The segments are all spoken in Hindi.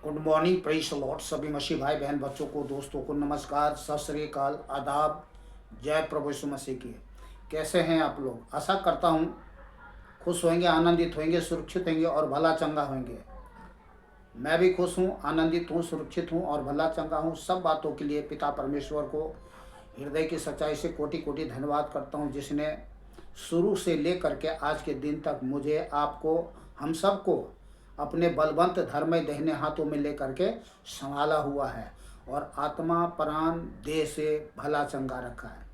Good morning, praise the Lord. सभी मसीह भाई बहन बच्चों को, दोस्तों को नमस्कार, सत श्री अकाल, आदाब। जय प्रभु यीशु मसीह की। कैसे हैं आप लोग? आशा करता हूँ खुश होंगे, आनंदित होंगे, सुरक्षित होंगे और भला चंगा होंगे। मैं भी खुश हूँ, आनंदित हूँ, सुरक्षित हूँ और भला चंगा हूँ। सब बातों के लिए पिता परमेश्वर को हृदय की सच्चाई से कोटि कोटि धन्यवाद करता हूँ, जिसने शुरू से लेकर के आज के दिन तक मुझे, आपको, हम सबको अपने बलवंत धर्मय दाहिने हाथों में लेकर के संभाला हुआ है और आत्मा प्राण देह से भला चंगा रखा है।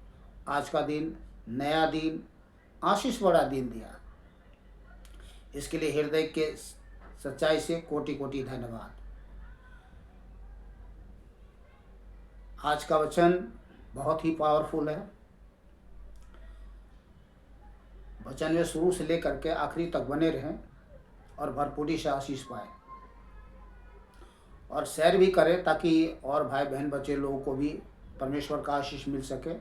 आज का दिन, नया दिन, आशीष बड़ा दिन दिया, इसके लिए हृदय के सच्चाई से कोटि कोटि धन्यवाद। आज का वचन बहुत ही पावरफुल है। वचन में शुरू से लेकर के आखिरी तक बने रहें और भरपूरी से आशीष पाए और शेयर भी करें, ताकि और भाई बहन बच्चे लोगों को भी परमेश्वर का आशीष मिल सके।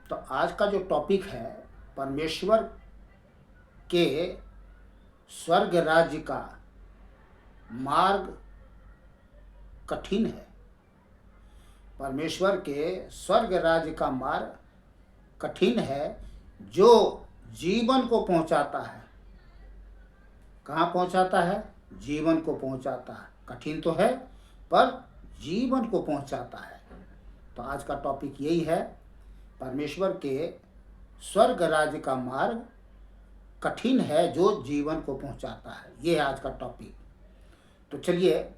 तो आज का जो टॉपिक है, परमेश्वर के स्वर्ग राज्य का मार्ग कठिन है। परमेश्वर के स्वर्ग राज्य का मार्ग कठिन है, जो जीवन को पहुंचाता है। कहाँ पहुंचाता है? जीवन को पहुंचाता है। कठिन तो है पर जीवन को पहुंचाता है। तो आज का टॉपिक यही है, परमेश्वर के स्वर्ग राज्य का मार्ग कठिन है, जो जीवन को पहुंचाता है। ये है आज का टॉपिक। तो चलिए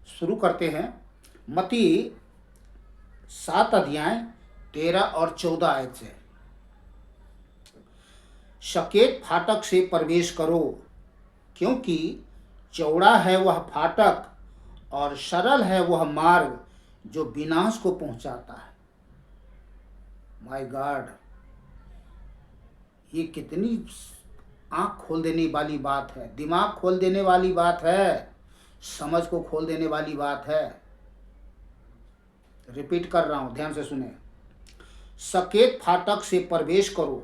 शुरू करते हैं। मत्ती 7 अध्याय 13 और 14 आयत से। सकेत फाटक से प्रवेश करो, क्योंकि चौड़ा है वह फाटक और सरल है वह मार्ग जो विनाश को पहुंचाता है। माय गॉड, ये कितनी आंख खोल देने वाली बात है, दिमाग खोल देने वाली बात है, समझ को खोल देने वाली बात है। रिपीट कर रहा हूं, ध्यान से सुने। सकेत फाटक से प्रवेश करो,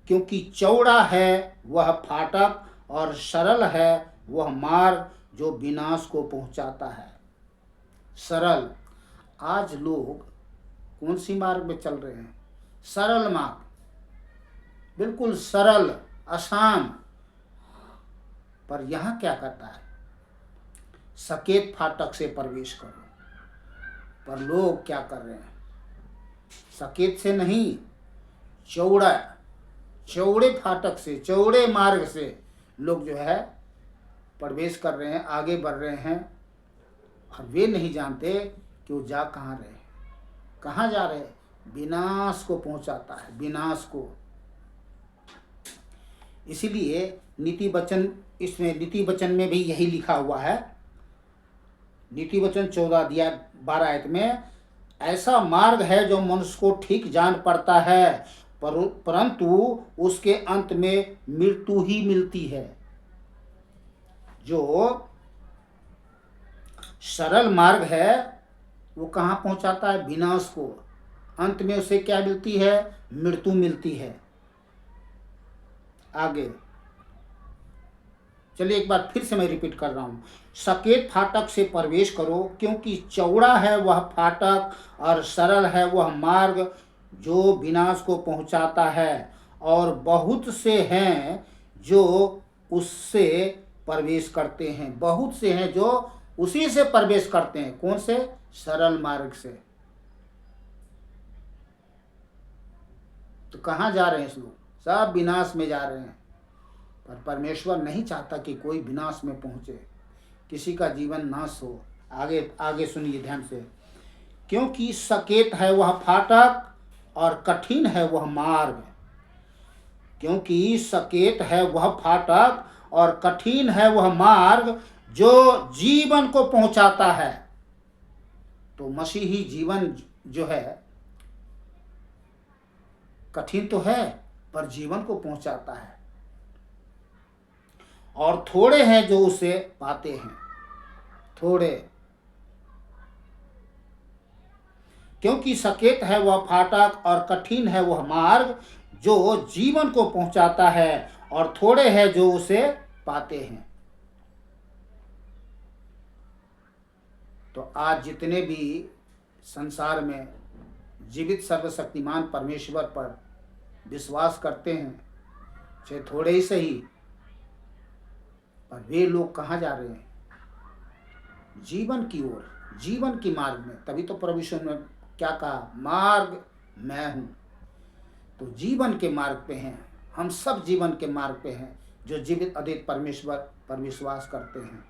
क्योंकि चौड़ा है वह फाटक और सरल है वह मार्ग जो विनाश को पहुंचाता है। सरल, आज लोग कौन सी मार्ग में चल रहे हैं? सरल मार्ग, बिल्कुल सरल, आसान। पर यहाँ क्या करता है? सकेत फाटक से प्रवेश करो। पर लोग क्या कर रहे हैं? सकेत से नहीं, चौड़े फाटक से, चौड़े मार्ग से लोग जो है प्रवेश कर रहे हैं, आगे बढ़ रहे हैं और वे नहीं जानते कि वो जा कहाँ रहे हैं। कहाँ जा रहे हैं? विनाश को पहुंचाता है, विनाश को। इसीलिए नीति वचन, इसमें नीति वचन में भी यही लिखा हुआ है। नीति वचन 14 अध्याय 12 आयत में, ऐसा मार्ग है जो मनुष्य को ठीक जान पड़ता है, परंतु उसके अंत में मृत्यु ही मिलती है। जो सरल मार्ग है वो कहाँ पहुंचाता है? विनाश को। अंत में उसे क्या मिलती है? मृत्यु मिलती है। आगे चलिए एक बार फिर से मैं रिपीट कर रहा हूँ। सकेत फाटक से प्रवेश करो, क्योंकि चौड़ा है वह फाटक और सरल है वह मार्ग जो विनाश को पहुंचाता है, और बहुत से हैं जो उससे प्रवेश करते हैं। बहुत से हैं जो उसी से प्रवेश करते हैं। कौन से? सरल मार्ग से। तो कहाँ जा रहे हैं लोग? सब विनाश में जा रहे हैं। पर परमेश्वर नहीं चाहता कि कोई विनाश में पहुंचे, किसी का जीवन नाश हो। आगे सुनिए ध्यान से। क्योंकि सकेत है वह फाटक और कठिन है वह मार्ग। क्योंकि सकेत है वह फाटक और कठिन है वह मार्ग जो जीवन को पहुंचाता है। तो मसीही जीवन जो है कठिन तो है, पर जीवन को पहुंचाता है। और थोड़े हैं जो उसे पाते हैं, थोड़े। क्योंकि सकेत है वह फाटक और कठिन है वह मार्ग जो जीवन को पहुंचाता है, और थोड़े हैं जो उसे पाते हैं। तो आज जितने भी संसार में जीवित सर्वशक्तिमान परमेश्वर पर विश्वास करते हैं, चाहे थोड़े ही सही, पर वे लोग कहाँ जा रहे हैं? जीवन की ओर, जीवन की मार्ग में। तभी तो प्रभु यीशु ने क्या कहा? मार्ग मैं हूँ। तो जीवन के मार्ग पे हैं हम सब, जीवन के मार्ग पे हैं जो जीवित अद्वित परमेश्वर पर विश्वास करते हैं।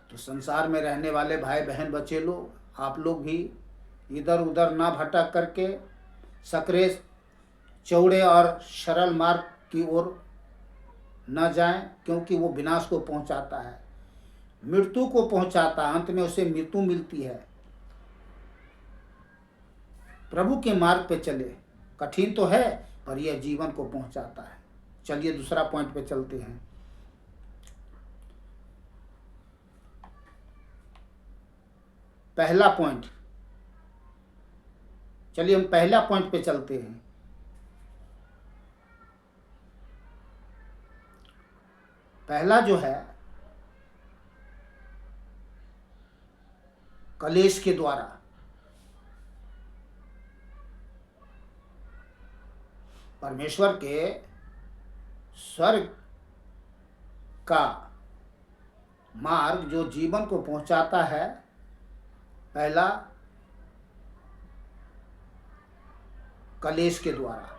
तो संसार में रहने वाले भाई बहन बच्चे लोग, आप लोग भी इधर उधर ना भटक करके सकरे चौड़े और सरल मार्ग की ओर न जाएं, क्योंकि वो विनाश को पहुंचाता है, मृत्यु को पहुंचाता है, अंत में उसे मृत्यु मिलती है। प्रभु के मार्ग पे चले, कठिन तो है पर यह जीवन को पहुंचाता है। चलिए दूसरा पॉइंट पे चलते हैं। पहला पॉइंट, चलिए हम पहला पॉइंट पे चलते हैं। पहला जो है, कलेश के द्वारा। परमेश्वर के स्वर्ग का मार्ग जो जीवन को पहुंचाता है, पहला कलेश के द्वारा।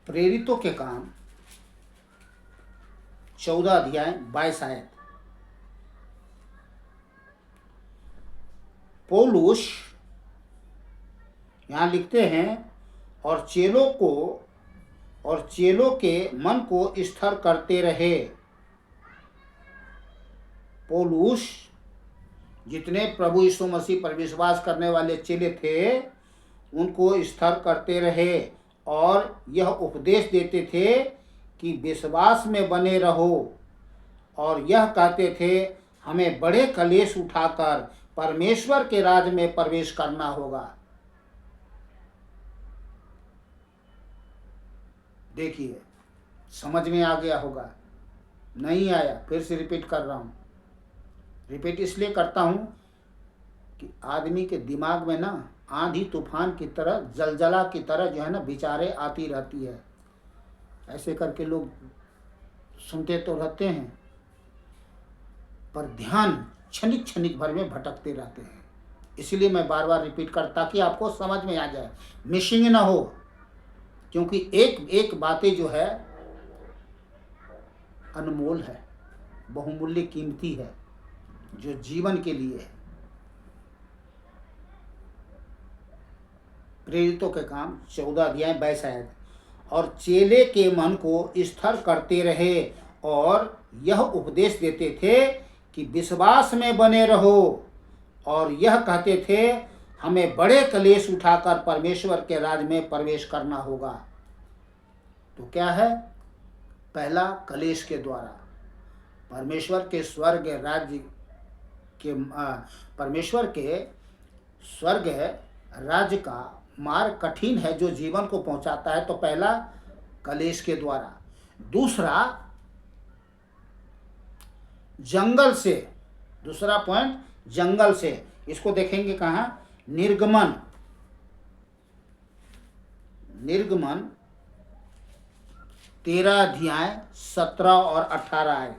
प्रेरितों के काम 14 अध्याय 22 आयत। पौलुस यहाँ लिखते हैं, और चेलों के मन को स्थिर करते रहे। पौलुस जितने प्रभु यीशु मसीह पर विश्वास करने वाले चेले थे, उनको स्थिर करते रहे और यह उपदेश देते थे कि विश्वास में बने रहो, और यह कहते थे हमें बड़े कलेश उठाकर परमेश्वर के राज में प्रवेश करना होगा। देखिए, समझ में आ गया होगा, नहीं आया फिर से रिपीट कर रहा हूँ। रिपीट इसलिए करता हूँ कि आदमी के दिमाग में ना आंधी तूफान की तरह, जलजला की तरह जो है ना विचारें आती रहती है। ऐसे करके लोग सुनते तो रहते हैं, पर ध्यान क्षणिक क्षणिक भर में भटकते रहते हैं। इसलिए मैं बार बार रिपीट करता, ताकि आपको समझ में आ जाए, मिसिंग ना हो। क्योंकि एक एक बातें जो है अनमोल है, बहुमूल्य कीमती है, जो जीवन के लिए है। प्रेरितों के काम 14 अध्याय 22 आयत। और चेले के मन को स्थिर करते रहे और यह उपदेश देते थे कि विश्वास में बने रहो, और यह कहते थे हमें बड़े कलेश उठाकर परमेश्वर के राज में प्रवेश करना होगा। तो क्या है? पहला कलेश के द्वारा। परमेश्वर के स्वर्ग राज्य के परमेश्वर के स्वर्ग राज्य का मार्ग कठिन है जो जीवन को पहुंचाता है। तो पहला कलेश के द्वारा। दूसरा जंगल से, दूसरा पॉइंट जंगल से। इसको देखेंगे कहाँ? निर्गमन 13 अध्याय 17 और 18 है।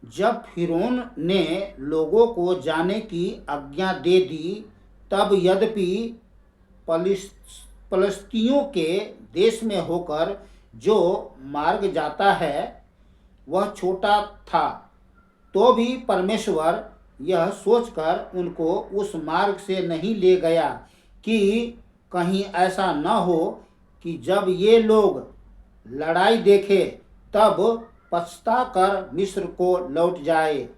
जब फिरौन ने लोगों को जाने की आज्ञा दे दी, तब यद्यपि पलिश्तियों के देश में होकर जो मार्ग जाता है वह छोटा था, तो भी परमेश्वर यह सोचकर उनको उस मार्ग से नहीं ले गया कि कहीं ऐसा न हो कि जब ये लोग लड़ाई देखे तब पछताकर मिस्र को लौट जाए।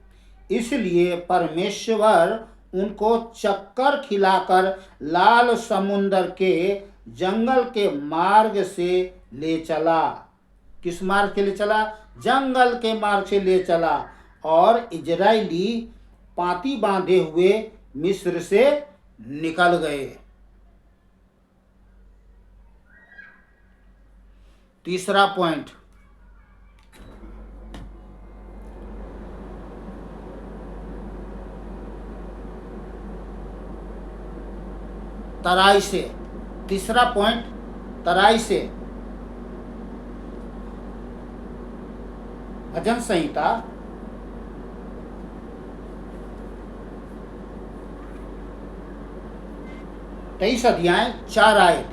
इसलिए परमेश्वर उनको चक्कर खिलाकर लाल समुंदर के जंगल के मार्ग से ले चला। किस मार्ग से ले चला? जंगल के मार्ग से ले चला। और इजराइली पांति बांधे हुए मिस्र से निकल गए। तीसरा पॉइंट, तराई से। तीसरा पॉइंट, तराई से। भजन संहिता 23 अध्याय 4 आयत।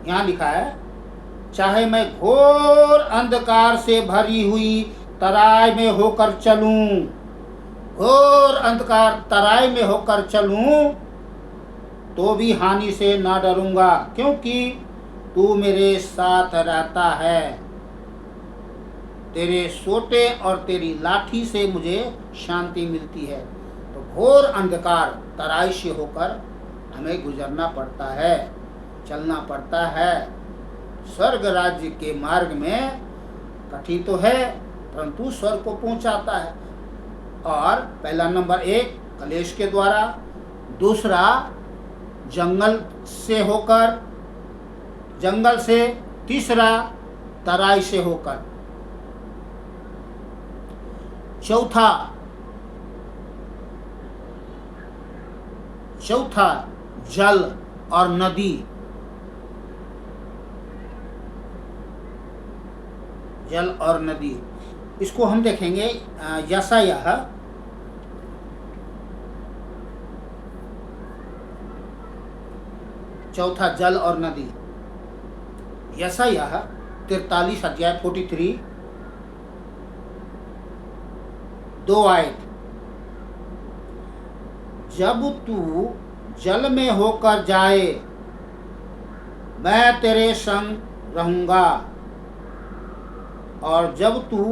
यहाँ लिखा है, चाहे मैं घोर अंधकार से भरी हुई तराई में होकर चलूं, घोर अंधकार तराई में होकर चलूं, तो भी हानि से ना डरूंगा, क्योंकि तू मेरे साथ रहता है। तेरे सोटे और तेरी लाठी से मुझे शांति मिलती है। तो घोर अंधकार तराई से होकर हमें गुजरना पड़ता है, चलना पड़ता है। स्वर्ग राज्य के मार्ग में कठिन तो है, परंतु स्वर्ग को पहुंचाता है। और पहला नंबर 1 कलेश के द्वारा, दूसरा जंगल से होकर, जंगल से, तीसरा तराई से होकर, चौथा जल और नदी। जल और नदी, इसको हम देखेंगे यशायाह 4 जल और नदी। यशायाह 43 अध्याय 43 2 आयत। जब तू जल में होकर जाए, मैं तेरे संग रहूंगा, और जब तू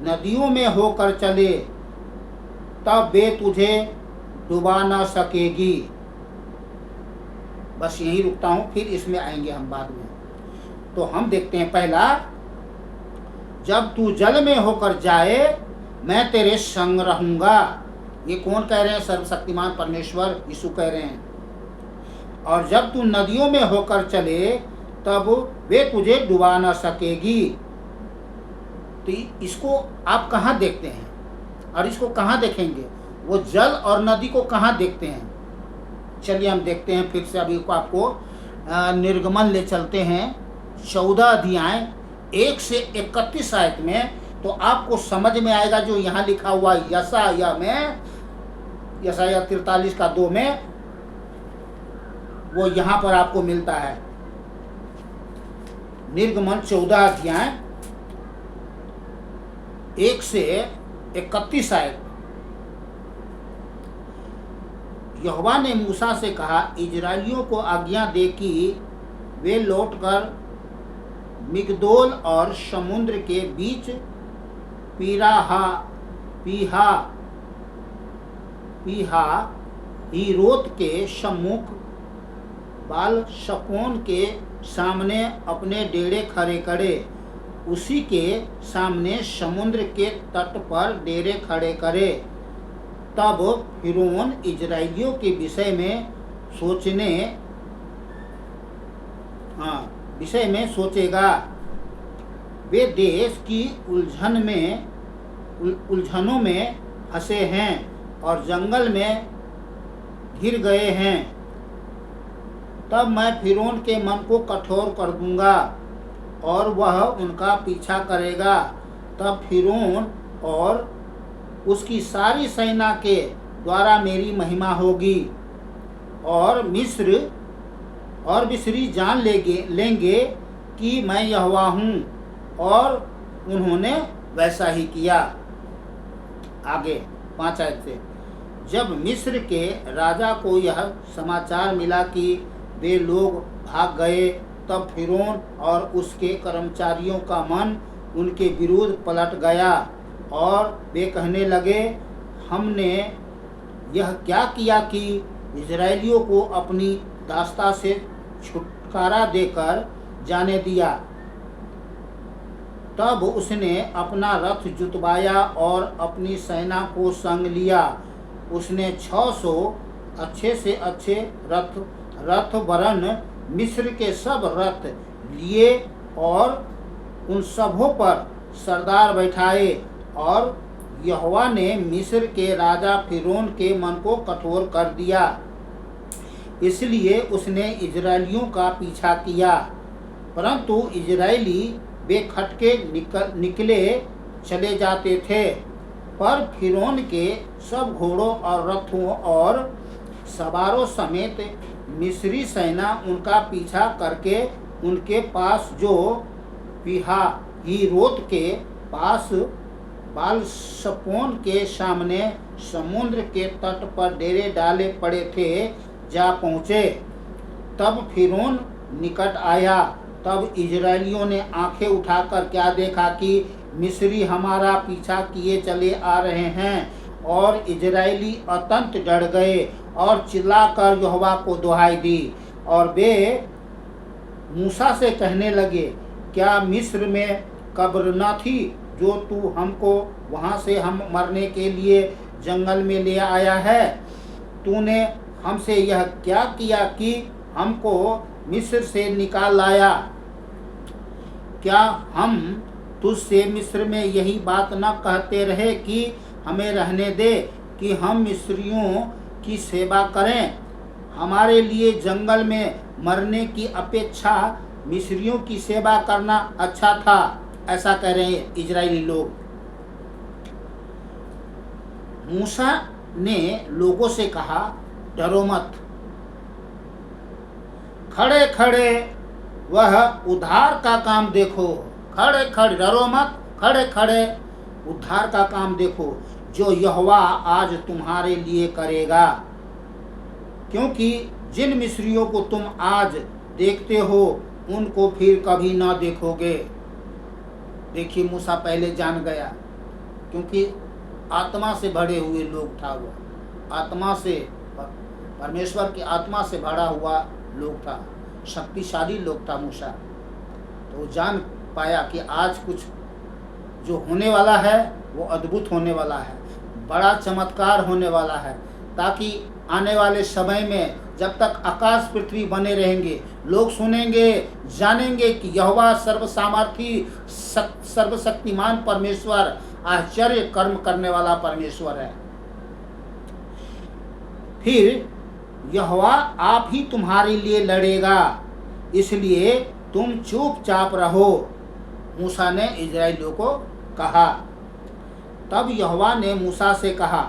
नदियों में होकर चले, तब वे तुझे डुबा न सकेगी। बस यहीं रुकता हूँ, फिर इसमें आएंगे हम बाद में। तो हम देखते हैं पहला, जब तू जल में होकर जाए, मैं तेरे संग रहूंगा। ये कौन कह रहे हैं? सर्वशक्तिमान परमेश्वर यीशु कह रहे हैं। और जब तू नदियों में होकर चले, तब वे तुझे डुबा न सकेगी। तो इसको आप कहाँ देखते हैं और इसको कहाँ देखेंगे? वो जल और नदी को कहाँ देखते हैं? चलिए हम देखते हैं फिर से। अभी को आपको निर्गमन ले चलते हैं 14 अध्याय 1 से 31 आयत में, तो आपको समझ में आएगा जो यहाँ लिखा हुआ यशायाह में, यशायाह 43 का 2 में, वो यहाँ पर आपको मिलता है। निर्गमन 14 अध्याय 1 से 31 आयत। यहोवा ने मूसा से कहा, इजराइलियों को आज्ञा दे कि वे लौटकर मिगदोल और समुद्र के बीच पीहा हीरोत के सम्मुख बाल शपोन के सामने अपने डेरे खड़े करे। उसी के सामने समुद्र के तट पर डेरे खड़े करे। तब फिरौन इजराइलियों के विषय में सोचेगा, वे देश की उलझनों में फंसे हैं और जंगल में घिर गए हैं। तब मैं फिरौन के मन को कठोर कर दूंगा और वह उनका पीछा करेगा। तब फिरौन और उसकी सारी सेना के द्वारा मेरी महिमा होगी, और मिस्री जान लेंगे कि मैं यहोवा हूँ। और उन्होंने वैसा ही किया। आगे 5 आयत से, जब मिस्र के राजा को यह समाचार मिला कि वे लोग भाग गए, तब फिरौन और उसके कर्मचारियों का मन उनके विरुद्ध पलट गया और वे कहने लगे, हमने यह क्या किया कि इजराइलियों को अपनी दास्ता से छुटकारा देकर जाने दिया। तब उसने अपना रथ जुतवाया और अपनी सेना को संग लिया। उसने 600 अच्छे से अच्छे रथ वरन मिस्र के सब रथ लिए और उन सबों पर सरदार बैठाए। और यहोवा ने मिस्र के राजा फिरौन के मन को कठोर कर दिया, इसलिए उसने इजरायलियों का पीछा किया। परंतु इजरायली बेखटके निकले चले जाते थे। पर फिरौन के सब घोड़ों और रथों और सवारों समेत मिस्री सेना उनका पीछा करके उनके पास जो पीहाहीरोत के पास बालसपोन के सामने समुद्र के तट पर डेरे डाले पड़े थे जा पहुँचे। तब फिरौन निकट आया। तब इजरायलियों ने आंखें उठाकर क्या देखा कि मिस्री हमारा पीछा किए चले आ रहे हैं। और इजरायली अत्यंत डर गए और चिल्लाकर यहोवा को दुहाई दी। और वे मूसा से कहने लगे, क्या मिस्र में कब्र न थी जो तू हमको वहाँ से हम मरने के लिए जंगल में ले आया है? तूने हमसे यह क्या किया कि हमको मिस्र से निकाल लाया? क्या हम तुझसे मिस्र में यही बात न कहते रहे कि हमें रहने दे कि हम मिस्रियों की सेवा करें? हमारे लिए जंगल में मरने की अपेक्षा मिस्रियों की सेवा करना अच्छा था। ऐसा कह रहे हैं इजरायली लोग। मूसा ने लोगों से कहा, डरो मत, खड़े खड़े वह उद्धार का काम देखो। खड़े खड़े, डरो मत, खड़े खड़े उद्धार का काम देखो जो यहोवा आज तुम्हारे लिए करेगा। क्योंकि जिन मिस्रियों को तुम आज देखते हो उनको फिर कभी ना देखोगे। देखिए, मूसा पहले जान गया, क्योंकि आत्मा से भरे हुए लोग था वो, आत्मा से, परमेश्वर की आत्मा से भरा हुआ लोग था, शक्तिशाली लोग था मूसा। तो जान पाया कि आज कुछ जो होने वाला है वो अद्भुत होने वाला है, बड़ा चमत्कार होने वाला है, ताकि आने वाले समय में जब तक आकाश पृथ्वी बने रहेंगे लोग सुनेंगे, जानेंगे कि यहोवा सर्वसामर्थी सर्वशक्तिमान परमेश्वर, आश्चर्य कर्म करने वाला परमेश्वर है। फिर यहोवा आप ही तुम्हारे लिए लड़ेगा, इसलिए तुम चुपचाप रहो, मूसा ने इजरायलियों को कहा। तब यहोवा ने मूसा से कहा,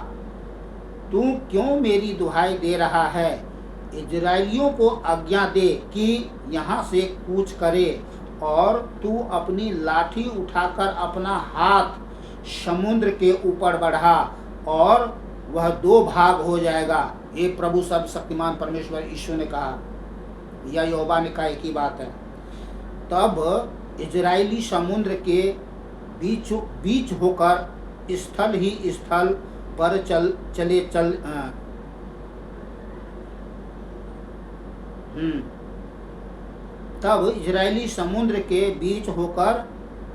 तू क्यों मेरी दुहाई दे रहा है? इजरायलियों को आज्ञा दे कि यहाँ से कूच करे, और तू अपनी लाठी उठाकर अपना हाथ समुद्र के ऊपर बढ़ा और वह दो भाग हो जाएगा। ये प्रभु सर्वशक्तिमान परमेश्वर यीशु ने कहा, या यहोवा ने कहा, एक ही बात है। तब इजरायली समुद्र के बीच होकर स्थल ही स्थल पर तब इजरायली समुद्र के बीच होकर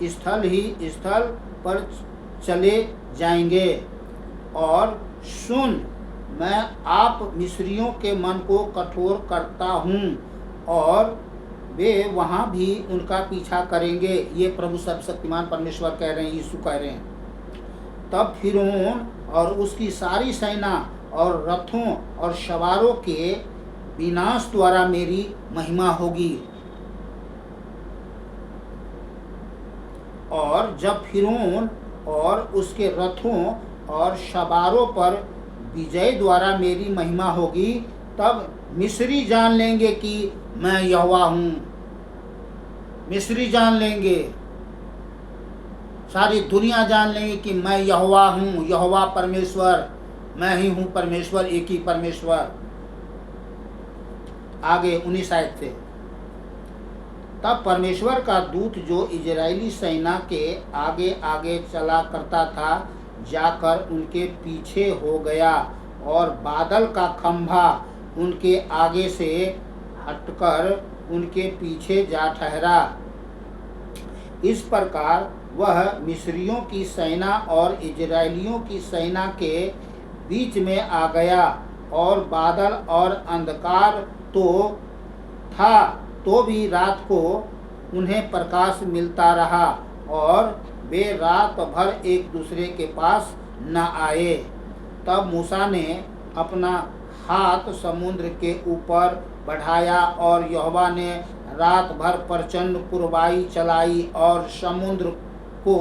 स्थल ही स्थल पर चले जाएंगे। और सुन, मैं आप मिस्रियों के मन को कठोर करता हूँ और वे वहाँ भी उनका पीछा करेंगे। ये प्रभु सर्वशक्तिमान परमेश्वर कह रहे हैं, यीशु कह रहे हैं। तब फिरौन और उसकी सारी सेना और रथों और सवारों के विनाश द्वारा मेरी महिमा होगी। और जब फिरौन और उसके रथों और सवारों पर विजय द्वारा मेरी महिमा होगी, तब मिस्री जान लेंगे कि मैं यहोवा हूँ। मिस्री जान लेंगे, सारी दुनिया जान लेंगे कि मैं यहोवा हूँ, यहोवा परमेश्वर, मैं ही हूँ परमेश्वर, एक ही परमेश्वर। आगे 19 आयत से, तब परमेश्वर का दूत जो इजरायली सेना के आगे आगे चला करता था जाकर उनके पीछे हो गया, और बादल का खंभा उनके आगे से हटकर उनके पीछे जा ठहरा। इस प्रकार वह मिस्रियों की सेना और इजरायलियों की सेना के बीच में आ गया, और बादल और अंधकार तो था तो भी रात को उन्हें प्रकाश मिलता रहा और वे रात भर एक दूसरे के पास न आए। तब मूसा ने अपना हाथ समुद्र के ऊपर बढ़ाया और यहोवा ने रात भर प्रचंड पुरवाई चलाई और समुद्र को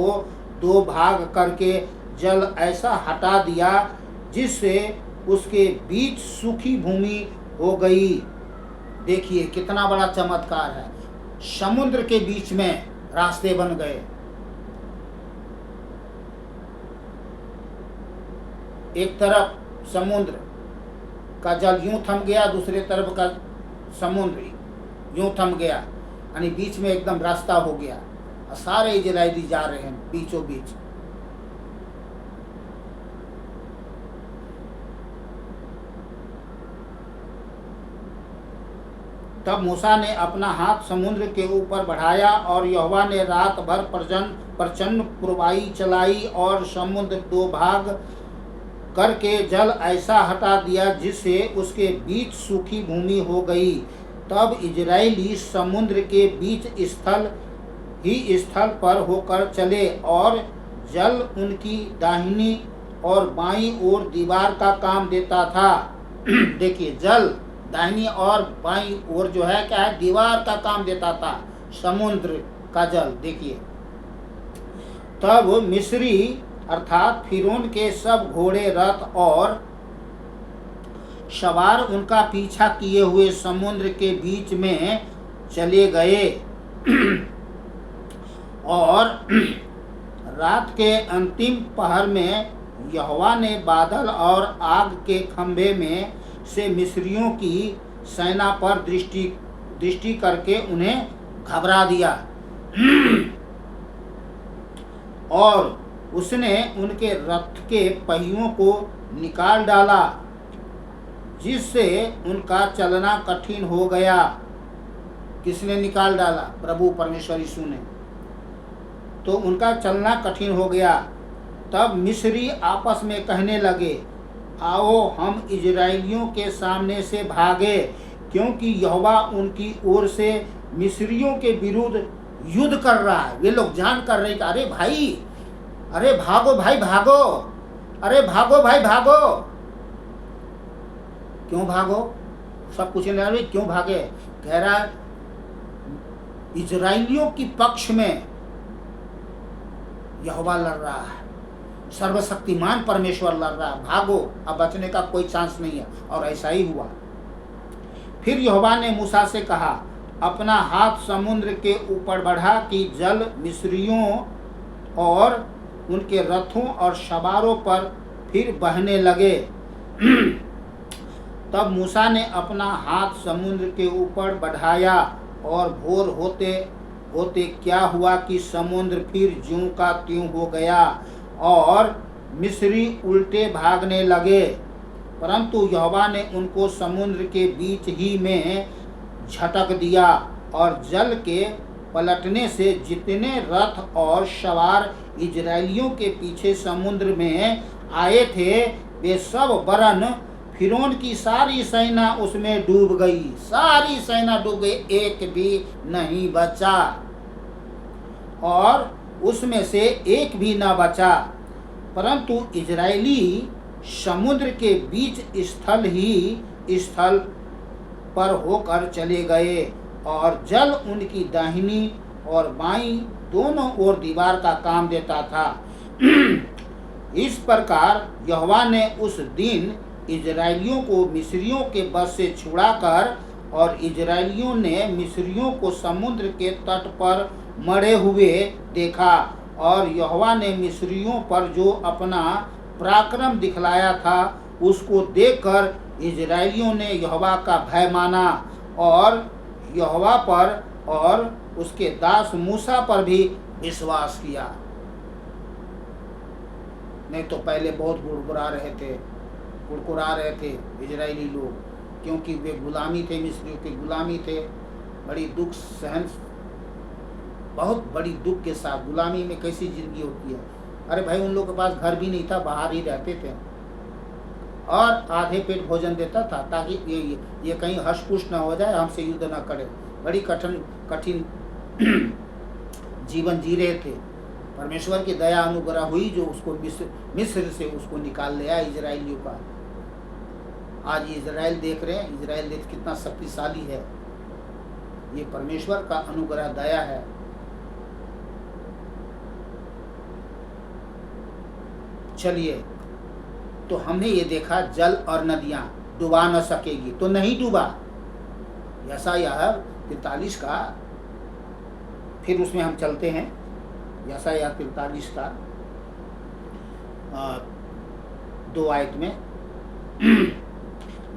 दो भाग करके जल ऐसा हटा दिया जिससे उसके बीच सूखी भूमि हो गई। देखिए कितना बड़ा चमत्कार है, समुद्र के बीच में रास्ते बन गए। एक तरफ समुद्र का जल यूं थम गया, दूसरे तरफ का समुद्र यूं थम गया, यानी बीच में एकदम रास्ता हो गया और सारे इजरायली जा रहे हैं बीचों बीच। तब मूसा ने अपना हाथ समुद्र के ऊपर बढ़ाया और यहोवा ने रात भर प्रचंड पुरवाई चलाई और समुद्र दो भाग करके जल ऐसा हटा दिया जिससे उसके बीच सूखी भूमि हो गई। तब इजरायली समुद्र के बीच स्थल पर होकर चले और जल उनकी दाहिनी और बाईं ओर दीवार का काम देता था। देखिए जल दाहिनी और बाईं ओर जो है क्या है, दीवार का काम देता था समुद्र का जल। देखिए तब मिस्री अर्थात फिरौन के सब घोड़े रथ और सवार उनका पीछा किए हुए समुद्र के बीच में चले गए और रात के अंतिम पहर में यहोवा ने बादल और आग के खंभे में से मिस्रियों की सेना पर दृष्टि करके उन्हें घबरा दिया और उसने उनके रथ के पहियों को निकाल डाला जिससे उनका चलना कठिन हो गया। किसने निकाल डाला? प्रभु परमेश्वर यीशु ने। तो उनका चलना कठिन हो गया। तब मिस्री आपस में कहने लगे, आओ हम इजराइलियों के सामने से भागे, क्योंकि यहोवा उनकी ओर से मिस्रियों के विरुद्ध युद्ध कर रहा है। वे लोग जान कर रहे कि अरे भागो भाई भागो, अरे भागो भाई भागो। क्यों भागो? सब पूछने लगे क्यों भागे? कह रहा इजराइलियों की पक्ष में यहोवा लड़ रहा है, सर्वशक्तिमान परमेश्वर लड़ रहा है, भागो, अब बचने का कोई चांस नहीं है। और ऐसा ही हुआ। फिर यहोवा ने मूसा से कहा, अपना हाथ समुद्र के ऊपर बढ़ा कि जल मिस्रियों और उनके रथों और सवारों पर फिर बहने लगे। तब मूसा ने अपना हाथ समुद्र के ऊपर बढ़ाया और भोर होते होते क्या हुआ कि समुद्र फिर ज्यों का त्यों हो गया और मिस्री उल्टे भागने लगे। परंतु यहोवा ने उनको समुद्र के बीच ही में झटक दिया और जल के पलटने से जितने रथ और सवार इजरायलियों के पीछे समुद्र में आए थे वे सब वरन फिरौन की सारी सेना उसमें डूब गई। सारी सेना डूब गई, एक भी नहीं बचा और उसमें से एक भी न बचा। परंतु इजरायली समुद्र के बीच स्थल पर होकर चले गए और जल उनकी दाहिनी और बाईं दोनों ओर दीवार का काम देता था। इस प्रकार यहोवा ने उस दिन इजरायलियों को मिस्रियों के बस से छुड़ाकर और इजरायलियों ने मिस्रियों को समुद्र के तट पर मरे हुए देखा और यहोवा ने मिस्रियों पर जो अपना पराक्रम दिखलाया था उसको देखकर इजरायलियों ने यहोवा का भय माना और यहोवा पर और उसके दास मूसा पर भी विश्वास किया। नहीं तो पहले बहुत कुड़कुड़ा रहे थे इजरायली लोग, क्योंकि वे गुलामी थे, मिस्रियों की गुलामी थे। बहुत बड़ी दुख के साथ गुलामी में कैसी जिंदगी होती है। अरे भाई उन लोगों के पास घर भी नहीं था, बाहर ही रहते थे। और आधे पेट भोजन देता था, ताकि ये कहीं हष्ट-पुष्ट न हो जाए, हमसे युद्ध न करे। बड़ी कठिन जीवन जी रहे थे। परमेश्वर की दया अनुग्रह हुई, जो उसको मिस्र से उसको निकाल ले आया इजराइलियों का। आज इजराइल देख रहे हैं, इजराइल देश कितना शक्तिशाली है। ये परमेश्वर का अनुग्रह, दया है। चलिए, तो हमने ये देखा जल और नदियां डुबा न सकेगी, तो नहीं डूबा। यशायाह 43 का, फिर उसमें हम चलते हैं। यशायाह 43 का 2 आयत में,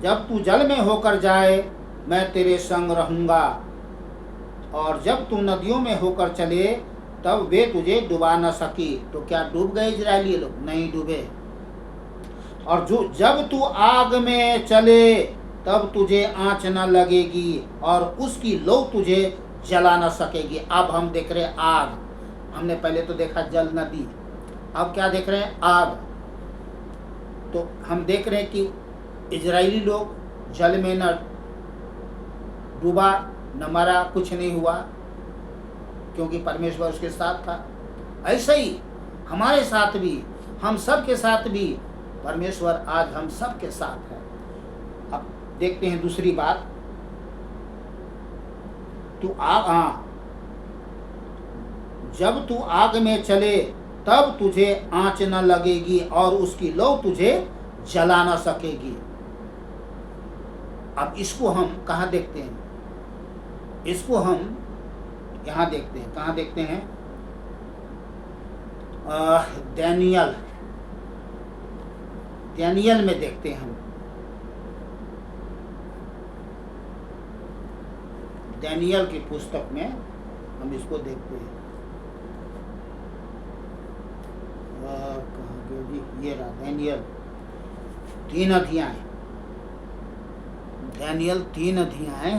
जब तू जल में होकर जाए मैं तेरे संग रहूंगा, और जब तू नदियों में होकर चले तब वे तुझे डुबा न सकी। तो क्या डूब गए इजरायली लोग? नहीं डूबे। और जब तू आग में चले तब तुझे आँच न लगेगी, और उसकी लौ तुझे जला न सकेगी। अब हम देख रहे हैं आग। हमने पहले तो देखा जल, नदी, अब क्या देख रहे हैं? आग। तो हम देख रहे हैं कि इजरायली लोग जल में न डूबा, न मरा, कुछ नहीं हुआ, क्योंकि परमेश्वर उसके साथ था। ऐसे ही हमारे साथ भी, हम सब के साथ भी परमेश्वर आज हम सब के साथ है। अब देखते हैं दूसरी बात। जब तू आग में चले तब तुझे आँच न लगेगी, और उसकी लौ तुझे जला न सकेगी। अब इसको हम कहाँ देखते हैं? इसको हम यहाँ देखते हैं। कहाँ देखते हैं? दानियल में देखते हैं हम। दानियल की पुस्तक में हम इसको देखते हैं। कहाँ गए जी? ये रहा दानियल 3 अध्याय। दानियल 3 अध्याय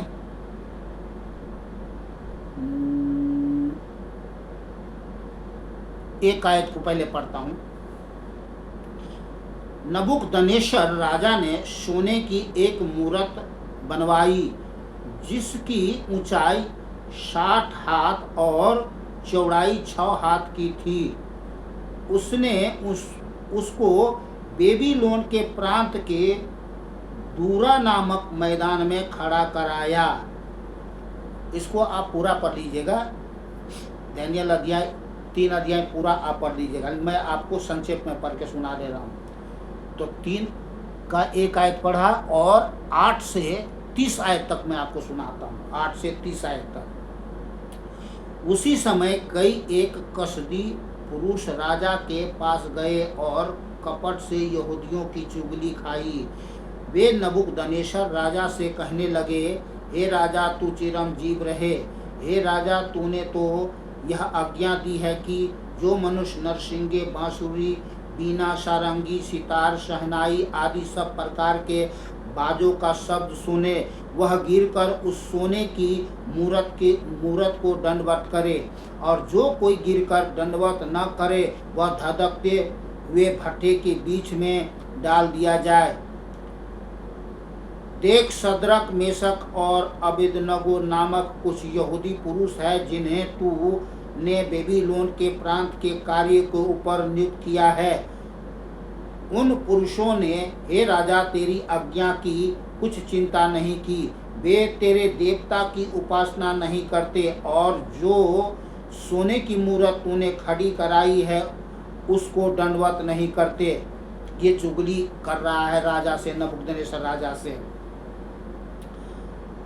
1 आयत को पहले पढ़ता हूँ। नबूकदनेस्सर राजा ने सोने की एक मूरत बनवाई, जिसकी ऊंचाई 60 हाथ और चौड़ाई 6 हाथ की थी। उसने उसको बेबीलोन के प्रांत के दूरा नामक मैदान में खड़ा कराया। इसको आप पूरा पढ़ लीजिएगा। दानियल 3 अध्याय पूरा आप पढ़ लीजिएगा। मैं आपको संक्षेप में पढ़ के सुना दे रहा हूँ। तो 3 का 1 आयत पढ़ा, और 8 से 30 आयत तक मैं आपको सुनाता हूँ। 8 से 30 आयत तक। उसी समय कई एक कसदी पुरुष राजा के पास गए और कपट से यहूदियों की चुगली खाई। वे नबूकदनेस्सर राजा से कहने लगे, हे राजा, तू चिरंजीव रहे। हे राजा, तूने तो यह आज्ञा दी है कि जो मनुष्य नरसिंगे, बांसुरी, बीना, सारंगी, सितार, शहनाई आदि सब प्रकार के बाजों का शब्द सुने, वह गिरकर उस सोने की मूरत को दंडवत करे, और जो कोई गिरकर दंडवत न करे वह धधकते हुए भट्ठे के बीच में डाल दिया जाए। देख, सद्रक, मेशक और अबेदनगो नामक कुछ यहूदी पुरुष है, जिन्हें तू ने बेबीलोन के प्रांत के कार्य के ऊपर नियुक्त किया है। उन पुरुषों ने, हे राजा, तेरी आज्ञा की कुछ चिंता नहीं की। वे तेरे देवता की उपासना नहीं करते, और जो सोने की मूरत तूने खड़ी कराई है उसको दंडवत नहीं करते। ये चुगली कर रहा है राजा से, नबूकदनेस्सर राजा से।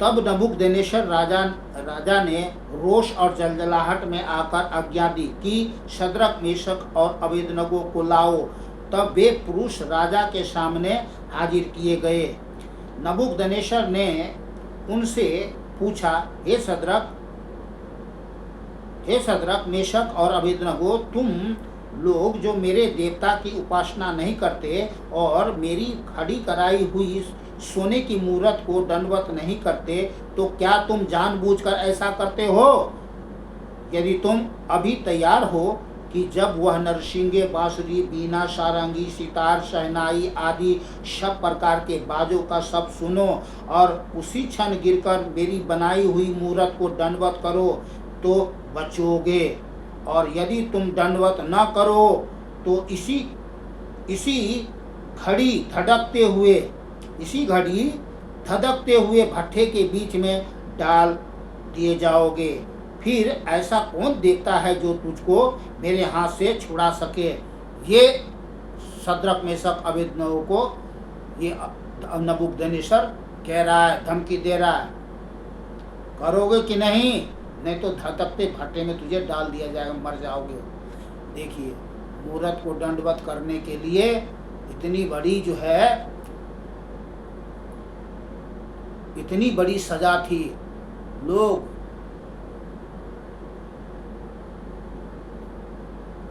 तब नबूकदनेस्सर राजा ने रोष और जलजलाहट में आकर आज्ञा दी कि सद्रक, मेशक और अबेदनगो को लाओ। तब वे पुरुष राजा के सामने हाजिर किए गए। नबूकदनेस्सर ने उनसे पूछा, हे सद्रक, मेशक और अबेदनगो, तुम लोग जो मेरे देवता की उपासना नहीं करते और मेरी खड़ी कराई हुई सोने की मूरत को दंडवत नहीं करते, तो क्या तुम जानबूझकर ऐसा करते हो? यदि तुम अभी तैयार हो कि जब वह नरसिंगे, बांसुरी, बीना, सारंगी, सितार, शहनाई आदि सब प्रकार के बाजों का सब सुनो और उसी क्षण गिरकर मेरी बनाई हुई मूरत को दंडवत करो तो बचोगे, और यदि तुम दंडवत न करो तो इसी घड़ी धड़कते हुए भट्ठे के बीच में डाल दिए जाओगे। फिर ऐसा कौन देखता है जो तुझको मेरे हाथ से छुड़ा सके। ये शद्रक, मेशक, अबेदनगो को ये नबूकदनेस्सर कह रहा है, धमकी दे रहा है, करोगे कि नहीं तो धड़कते भट्टे में तुझे डाल दिया जाएगा, मर जाओगे। देखिए, मूरत को दंडवत करने के लिए इतनी बड़ी सजा थी।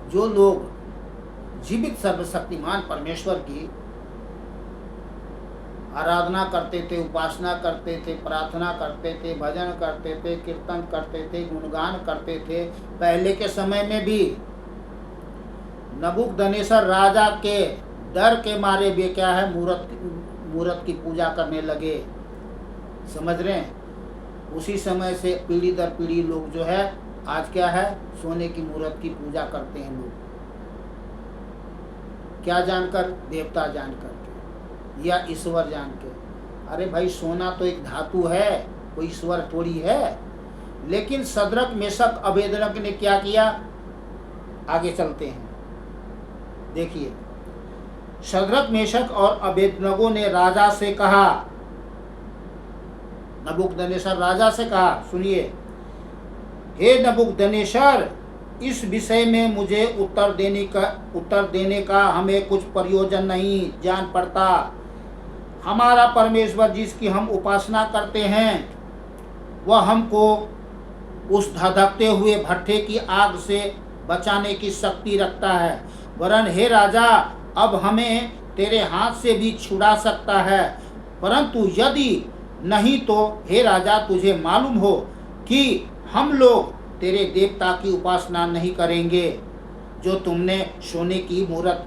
जो लोग जीवित सर्वशक्तिमान परमेश्वर की आराधना करते थे, उपासना करते थे, प्रार्थना करते थे, भजन करते थे, कीर्तन करते थे, गुणगान करते थे, पहले के समय में भी नबूकदनेस्सर राजा के डर के मारे वे क्या है, मूरत की पूजा करने लगे। समझ रहे हैं? उसी समय से पीढ़ी दर पीढ़ी लोग जो है आज क्या है, सोने की मूरत की पूजा करते हैं लोग। क्या जानकर? देवता जानकर के या ईश्वर जान के। अरे भाई, सोना तो एक धातु है, कोई ईश्वर थोड़ी है। लेकिन शद्रक, मेशक, अबेदनगो ने क्या किया, आगे चलते हैं। देखिए, शद्रक, मेशक और अबेदनगो ने राजा से कहा, नबूकदनेस्सर राजा से कहा, सुनिए, हे नबूकदनेस्सर, इस विषय में मुझे उत्तर देने का हमें कुछ प्रयोजन नहीं जान पड़ता। हमारा परमेश्वर जिसकी हम उपासना करते हैं वह हमको उस धधकते हुए भट्ठे की आग से बचाने की शक्ति रखता है। वरन हे राजा, अब हमें तेरे हाथ से भी छुड़ा सकता है, परंतु यदि नहीं तो हे राजा, तुझे मालूम हो कि हम लोग तेरे देवता की उपासना नहीं करेंगे, जो तुमने सोने की मूरत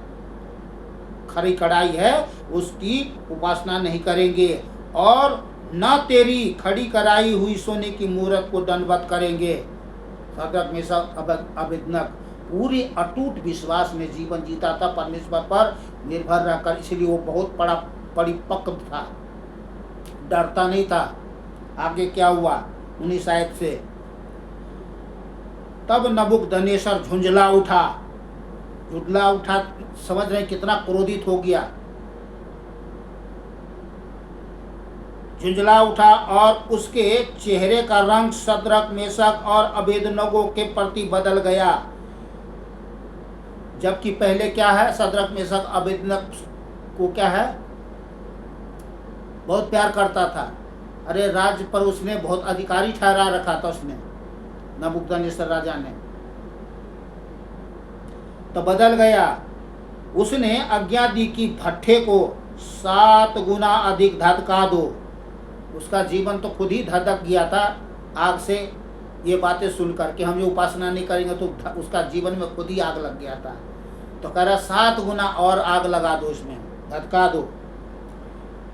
खड़ी कढ़ाई है उसकी उपासना नहीं करेंगे, और न तेरी खड़ी कराई हुई सोने की मूरत को दंडवत करेंगे। शद्रक, मेशक, अबेदनगो पूरे अटूट विश्वास में जीवन जीता था, परमेश्वर पर निर्भर रहकर, इसलिए वो बहुत परिपक्व था, डरता नहीं था। आगे क्या हुआ 19 आयत से, तब नबूकदनेस्सर झुंझला उठा। समझ रहे कितना क्रोधित हो गया। झुंझला उठा और उसके चेहरे का रंग शद्रक, मेशक और अबेदनगो के प्रति बदल गया। जबकि पहले क्या है, शद्रक, मेशक, अबेदनगो को क्या है, बहुत प्यार करता था। अरे, राज्य पर उसने बहुत अधिकारी ठहरा रखा था उसने, नबूकदनेस्सर राजा ने। तो बदल गया। उसने आज्ञा दी कि भट्ठे को 7 गुना अधिक धधका दो। उसका जीवन तो खुद ही धधक गया था आग से। ये बातें सुनकर कि हम ये उपासना नहीं करेंगे, तो उसका जीवन में खुद ही आग लग गया था। तो कह रहा 7 गुना और आग लगा दो, इसमें धधका दो।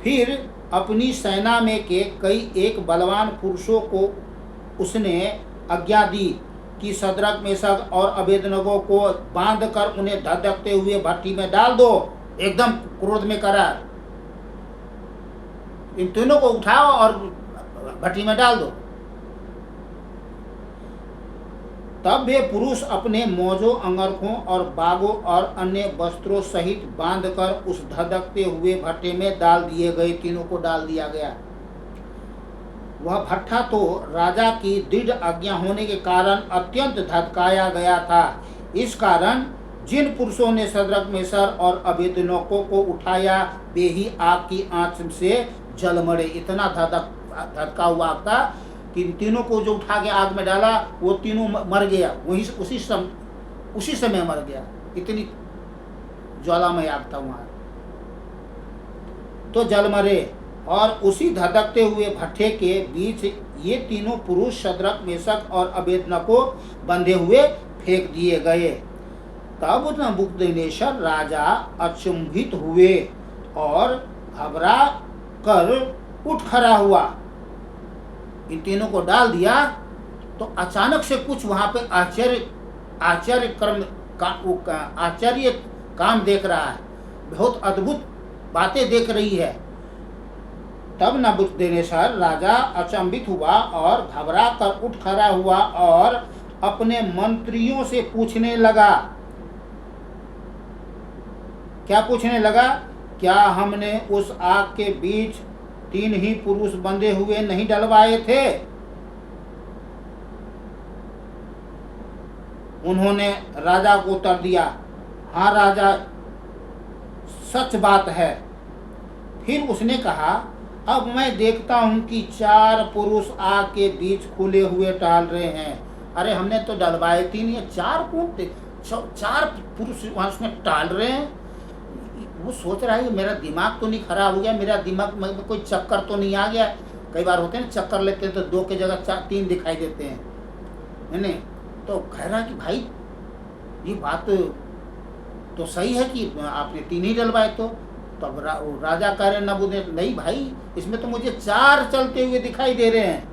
फिर अपनी सेना में के कई एक बलवान पुरुषों को उसने आज्ञा दी कि शद्रक, मेशक और अबेदनगो को बांधकर उन्हें धधकते हुए भट्टी में डाल दो। एकदम क्रोध में करा, इन तीनों को उठाओ और भट्टी में डाल दो। तब वे पुरुष अपने मौजों, अंगरखों और बागों और अन्य वस्त्रों सहित बांधकर उस धधकते हुए भट्टे में डाल दिए गए। तीनों को डाल दिया गया। वह भट्ठा तो राजा की दृढ़ आज्ञा होने के कारण अत्यंत धधकाया गया था। इस कारण जिन पुरुषों ने शद्रक, मेशक और अबेदनगो को उठाया वे ही आग की आंच से जल मरे। इतना धधका हुआ था कि तीनों को जो उठा के आग में डाला वो तीनों मर गया, उसी समय मर गया। इतनी ज्वालामय आग था वहाँ। तो जल मरे, और उसी धधकते हुए भट्ठे के बीच ये तीनों पुरुष शद्रक, मेशक और अबेदनगो को बंधे हुए फेंक दिए गए। तब नबूकदनेस्सर राजा अचंभित हुए और घबरा कर उठ खड़ा हुआ। इन तीनों को डाल दिया तो अचानक से कुछ वहां पे आश्चर्य काम देख रहा है, बहुत अद्भुत बातें देख रही है। तब नबूकदनेस्सर राजा अचंभित हुआ और घबरा कर उठ खड़ा हुआ और अपने मंत्रियों से पूछने लगा। क्या पूछने लगा? क्या हमने उस आग के बीच 3 ही पुरुष बंधे हुए नहीं डलवाए थे? उन्होंने राजा को उत्तर दिया, हाँ राजा, सच बात है। फिर उसने कहा, अब मैं देखता हूं कि 4 पुरुष आग के बीच खुले हुए टहल रहे हैं। अरे हमने तो डलवाए 3, ये 4 पुरुष वहां उसमें टहल रहे हैं। वो सोच रहा है कि मेरा दिमाग तो नहीं खराब हो गया, मेरा दिमाग में कोई चक्कर तो नहीं आ गया। कई बार होते हैं ना, चक्कर लेते हैं तो 2 की जगह 3 दिखाई देते हैं, है नहीं? तो कह रहा कि भाई ये बात तो सही है कि आपने 3 ही डलवाए। तो तब राजा कह रहे नबूकदनेस्सर, नहीं भाई, इसमें तो मुझे 4 चलते हुए दिखाई दे रहे हैं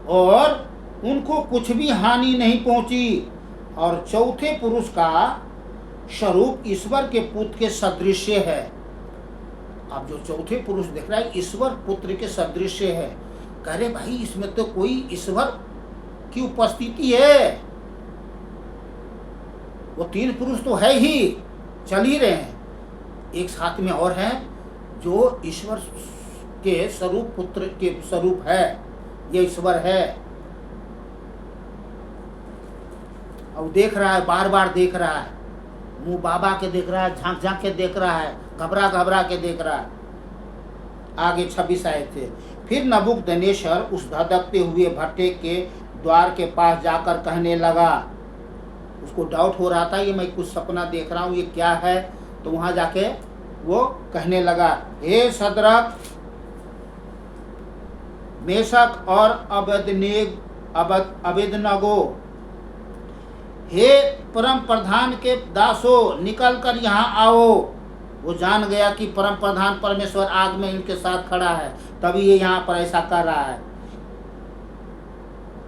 और उनको कुछ भी हानि नहीं पहुंची। और चौथे पुरुष का स्वरूप ईश्वर के पुत्र के सदृश है। अब जो चौथे पुरुष दिख रहा है ईश्वर पुत्र के सदृश है। कह रहे भाई इसमें तो कोई ईश्वर की उपस्थिति है। वो 3 पुरुष तो है ही, चल ही रहे हैं। एक साथ में और है जो ईश्वर के स्वरूप, पुत्र के स्वरूप है, ये ईश्वर है। अब देख रहा है, बार बार देख रहा है, मुंह बाबा के देख रहा है, झांक झांक के देख रहा है, घबरा घबरा के देख रहा है। आगे 26 आए थे। फिर नबूकदनेस्सर उस धधकते हुए भट्टे के द्वार के पास जाकर कहने लगा, उसको डाउट हो रहा था ये मैं कुछ सपना देख रहा हूँ, ये क्या है? तो वहां जाके वो कहने लगा, हे सद्रक, मेशक और अबेदनगो, हे परम प्रधान के दासों, निकल कर यहाँ आओ। वो जान गया कि परम प्रधान परमेश्वर आग में इनके साथ खड़ा है, तभी ये यहाँ पर ऐसा कर रहा है।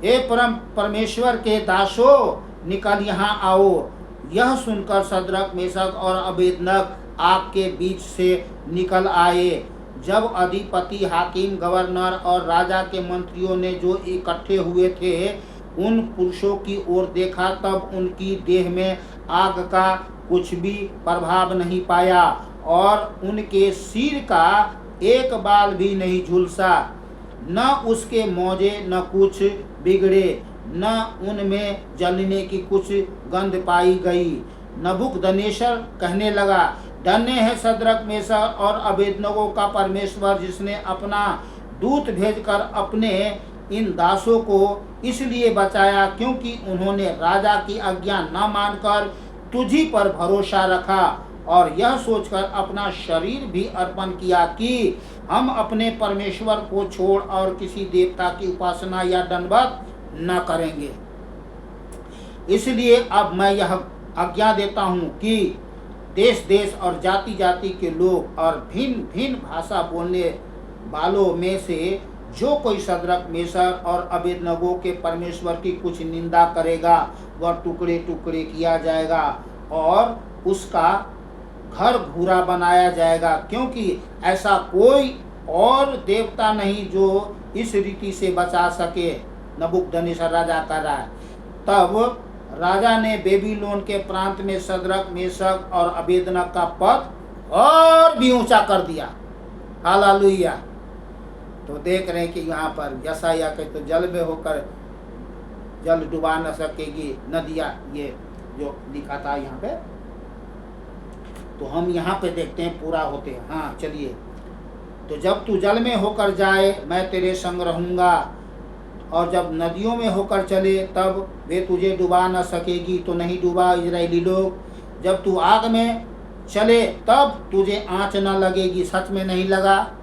हे परम परमेश्वर के दासों, निकल यहाँ आओ। यह सुनकर सद्रक, मेशक और अबेदनगो आग के बीच से निकल आए। जब अधिपति, हाकिम, गवर्नर और राजा के मंत्रियों ने जो इकट्ठे हुए थे उन पुरुषों की ओर देखा, तब उनकी देह में आग का कुछ भी प्रभाव नहीं पाया और उनके सिर का एक बाल भी नहीं झुलसा। न उसके मोजे न कुछ बिगड़े, न उनमें जलने की कुछ गंध पाई गई। नबूकदनेस्सर कहने लगा, धन्य है सद्रक, मेशक और अबेदनगो का परमेश्वर, जिसने अपना दूत भेजकर अपने इन दासों को इसलिए बचाया क्योंकि उन्होंने राजा की आज्ञा न मानकर तुझी पर भरोसा रखा और यह सोचकर अपना शरीर भी अर्पण किया कि हम अपने परमेश्वर को छोड़ और किसी देवता की उपासना या दंडवत न करेंगे। इसलिए अब मैं यह आज्ञा देता हूँ कि देश देश और जाति जाति के लोग और भिन्न भिन्न भाषा बोलने वालों में से जो कोई सद्रक, मेशक और अबेदनगो के परमेश्वर की कुछ निंदा करेगा वह टुकड़े टुकड़े किया जाएगा और उसका घर भूरा बनाया जाएगा, क्योंकि ऐसा कोई और देवता नहीं जो इस रीति से बचा सके। नबूकदनेस्सर राजा कर रहा है। तब राजा ने बेबीलोन के प्रांत में सद्रक, मेशक और अबेदनगो का पद और भी ऊंचा कर दिया। हालेलुया। तो देख रहे हैं कि यहाँ पर यशायाह के तो जल में होकर जल डुबा न सकेगी नदियाँ, ये जो लिखा था यहाँ पे। तो हम यहाँ पे देखते हैं पूरा होते हैं। हाँ चलिए। तो जब तू जल में होकर जाए मैं तेरे संग रहूँगा, और जब नदियों में होकर चले तब वे तुझे डुबा न सकेगी। तो नहीं डूबा इजरायली लोग। जब तू आग में चले तब तुझे आँच न लगेगी, सच में नहीं लगा,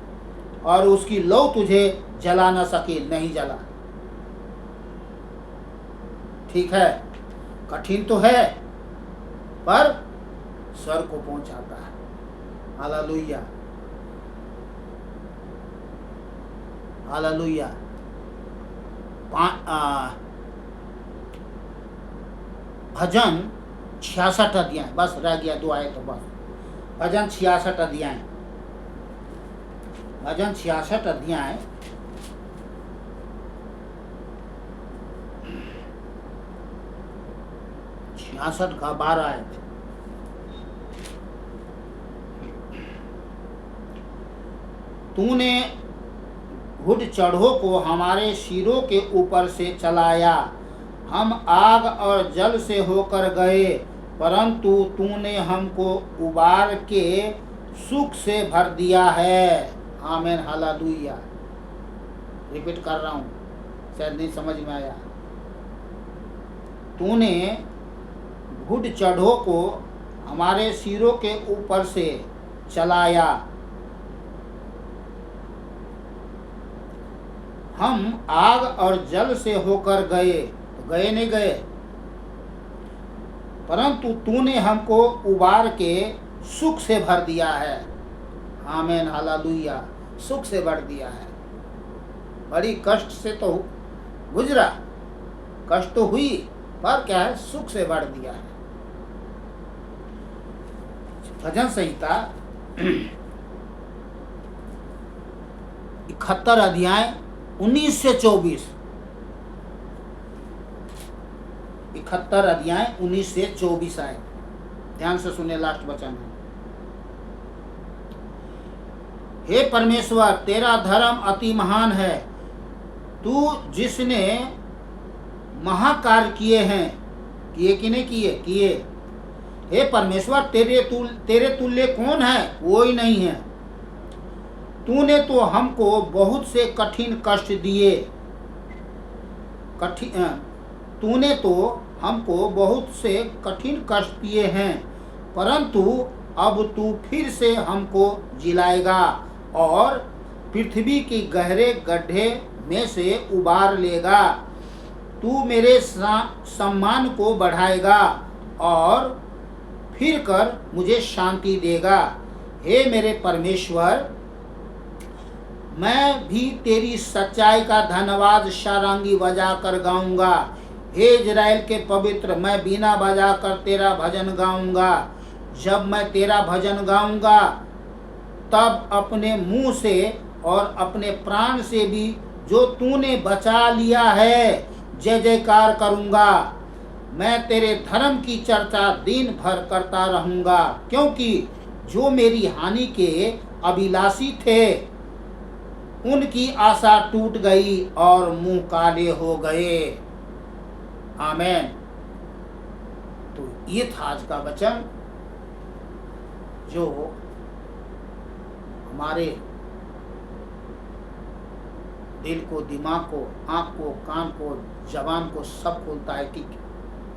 और उसकी लौ तुझे जला न सके, नहीं जला। ठीक है, कठिन तो है पर स्वर्ग को पहुंचाता है। Hallelujah, hallelujah. भजन 66 अध्याय, बस रह गया 2 आए तो बस। भजन 66 अध्याय, भजन 66 अध्याय 66 का 12 आए। तूने घुड़ चढ़ो को हमारे सिरों के ऊपर से चलाया, हम आग और जल से होकर गए, परंतु तूने हमको उबार के सुख से भर दिया है। आमीन, हालेलुया। रिपीट कर रहा हूँ, शायद नहीं समझ में आया। तूने घुड़ चढ़ो को हमारे सिरों के ऊपर से चलाया, हम आग और जल से होकर गए, तो गए नहीं गए, परंतु तूने हमको उबार के सुख से भर दिया है। आमीन, हालेलुया। सुख से भर दिया है। बड़ी कष्ट से तो गुजरा, कष्ट तो हुई, पर क्या है, सुख से भर दिया है। भजन संहिता 71 अध्याय 19 से 24, 71 अध्याय 19 से 24 आए। ध्यान से सुने, लास्ट वचन है। हे परमेश्वर, तेरा धर्म अति महान है, तू जिसने महाकार्य किए हैं, किए कि नहीं किए, किए। हे परमेश्वर, तेरे तुल्य कौन है, कोई नहीं है। तूने तो हमको बहुत से कठिन कष्ट दिए, तूने तो हमको बहुत से कठिन कष्ट दिए हैं, परंतु अब तू फिर से हमको जिलाएगा और पृथ्वी के गहरे गड्ढे में से उबार लेगा। तू मेरे सम्मान को बढ़ाएगा और फिर कर मुझे शांति देगा। हे मेरे परमेश्वर, मैं भी तेरी सच्चाई का धन्यवाद सारंगी बजा कर गाऊंगा। हे इज़राइल के पवित्र, मैं बीना बजा कर तेरा भजन गाऊंगा। जब मैं तेरा भजन गाऊंगा, तब अपने मुंह से और अपने प्राण से भी जो तूने बचा लिया है जय जयकार करूंगा। मैं तेरे धर्म की चर्चा दिन भर करता रहूंगा, क्योंकि जो मेरी हानि के अभिलाषी थे उनकी आशा टूट गई और मुंह काले हो गए। आमीन। तो ये था आज का वचन, जो हमारे दिल को, दिमाग को, आँख को, कान को, जबान को सब खोलता है कि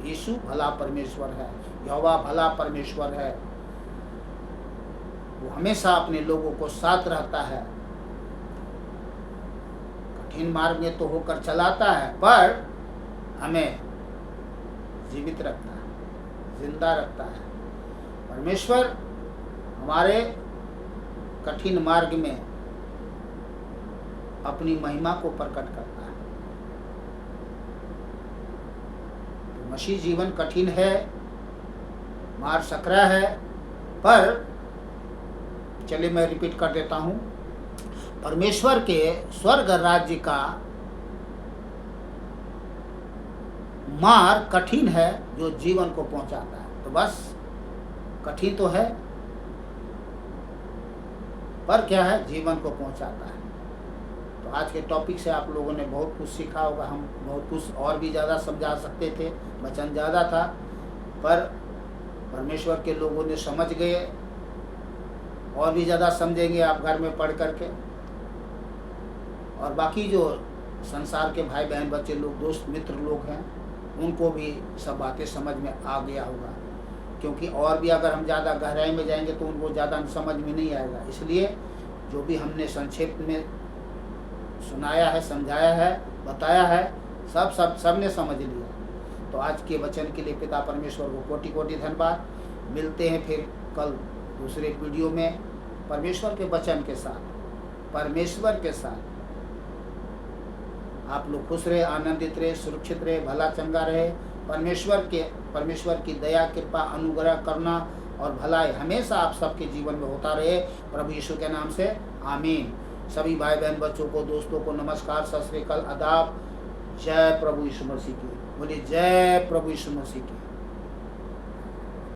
यीशु भला परमेश्वर है, यहोवा भला परमेश्वर है। वो हमेशा अपने लोगों को साथ रहता है, कठिन मार्ग में तो होकर चलाता है, पर हमें जीवित रखता है, जिंदा रखता है। परमेश्वर हमारे कठिन मार्ग में अपनी महिमा को प्रकट करता है। तो मसीह जीवन कठिन है, मार सकरा है, पर चलिए मैं रिपीट कर देता हूँ, परमेश्वर के स्वर्ग राज्य का मार्ग कठिन है जो जीवन को पहुंचाता है। तो बस कठिन तो है, पर क्या है, जीवन को पहुंचाता है। तो आज के टॉपिक से आप लोगों ने बहुत कुछ सीखा होगा। हम बहुत कुछ और भी ज़्यादा समझा सकते थे, वचन ज़्यादा था, पर परमेश्वर के लोगों ने समझ गए। और भी ज़्यादा समझेंगे आप घर में पढ़ करके। और बाकी जो संसार के भाई बहन, बच्चे लोग, दोस्त मित्र लोग हैं, उनको भी सब बातें समझ में आ गया होगा, क्योंकि और भी अगर हम ज़्यादा गहराई में जाएंगे तो उनको ज़्यादा समझ में नहीं आएगा। इसलिए जो भी हमने संक्षेप में सुनाया है, समझाया है, बताया है, सब ने समझ लिया। तो तो आज के वचन के लिए पिता परमेश्वर को कोटि कोटि धन्यवाद। मिलते हैं फिर कल दूसरे वीडियो में परमेश्वर के वचन के साथ, परमेश्वर के साथ। आप लोग खुश रहे, आनंदित रहे, सुरक्षित रहे, भला चंगा रहे। परमेश्वर की दया कृपा अनुग्रह करना और भलाई हमेशा आप सबके जीवन में होता रहे, प्रभु यीशु के नाम से आमीन। सभी भाई बहन बच्चों को, दोस्तों को नमस्कार, सत श्री अकाल, आदाब। जय प्रभु यीशु मसीह की। बोलिए जय प्रभु यीशु मसीह की।